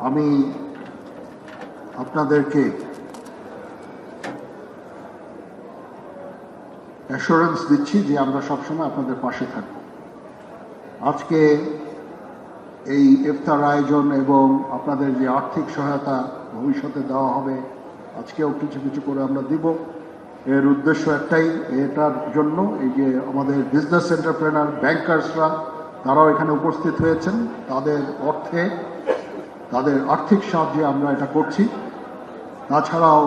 আমি আপনাদেরকে অ্যাসুরেন্স দিচ্ছি যে আমরা সবসময় আপনাদের পাশে থাকব। আজকে এই ইফতার আয়োজন এবং আপনাদের যে আর্থিক সহায়তা ভবিষ্যতে দেওয়া হবে, আজকেও কিছু কিছু করে আমরা দিব। এর উদ্দেশ্য একটাই, এটার জন্য এই যে আমাদের বিজনেস এন্টারপ্রেনার ব্যাংকার্সরা তারাও এখানে উপস্থিত হয়েছেন, তাদের অর্থে তাদের আর্থিক সাহায্যে আমরা এটা করছি। তাছাড়াও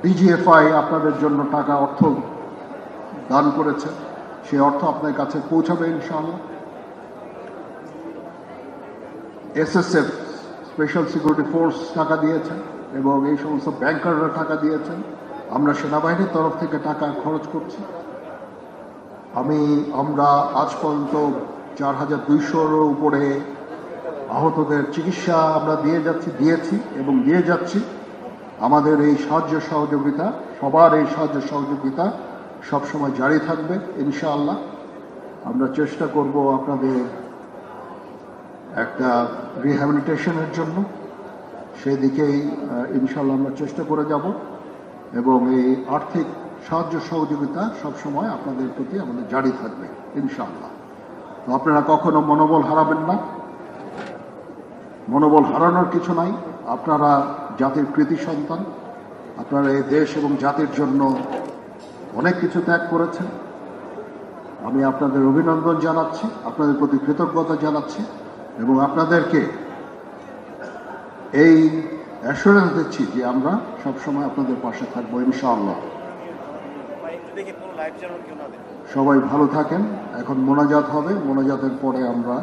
ডিজিএফআই আপনাদের জন্য টাকা অর্থ দান করেছে, সেই অর্থ আপনার কাছে পৌঁছাবে ইনশাআল্লাহ। এসএসএফ স্পেশাল সিকিউরিটি ফোর্স টাকা দিয়েছেন এবং এই সমস্ত ব্যাংকাররা টাকা দিয়েছেন। আমরা সেনাবাহিনীর তরফ থেকে টাকা খরচ করছি। আমরা আজ পর্যন্ত 4200-এর উপরে আহতদের চিকিৎসা আমরা দিয়েছি এবং দিয়ে যাচ্ছি। আমাদের এই সাহায্য সহযোগিতা, সবার এই সাহায্য সহযোগিতা সবসময় জারি থাকবে ইনশাআল্লাহ। আমরা চেষ্টা করব আপনাদের একটা রিহ্যাবিলিটেশনের জন্য, সেদিকেই ইনশাআল্লাহ আমরা চেষ্টা করে যাব এবং এই আর্থিক সাহায্য সহযোগিতা সবসময় আপনাদের প্রতি আমাদের জারি থাকবে ইনশাআল্লাহ। তো আপনারা কখনো মনোবল হারাবেন না, মনোবল হারানোর কিছু নাই। আপনারা জাতির কৃতি সন্তান, আপনারা এই দেশ এবং জাতির জন্য অনেক কিছু ত্যাগ করেছেন। আমি আপনাদের অভিনন্দন জানাচ্ছি, আপনাদের প্রতি কৃতজ্ঞতা জানাচ্ছি এবং আপনাদেরকে এই অ্যাসুরেন্স দিচ্ছি যে আমরা সবসময় আপনাদের পাশে থাকবো ইনশাআল্লাহ। সবাই ভালো থাকেন। এখন মোনাজাত হবে, মোনাজাতের পরে আমরা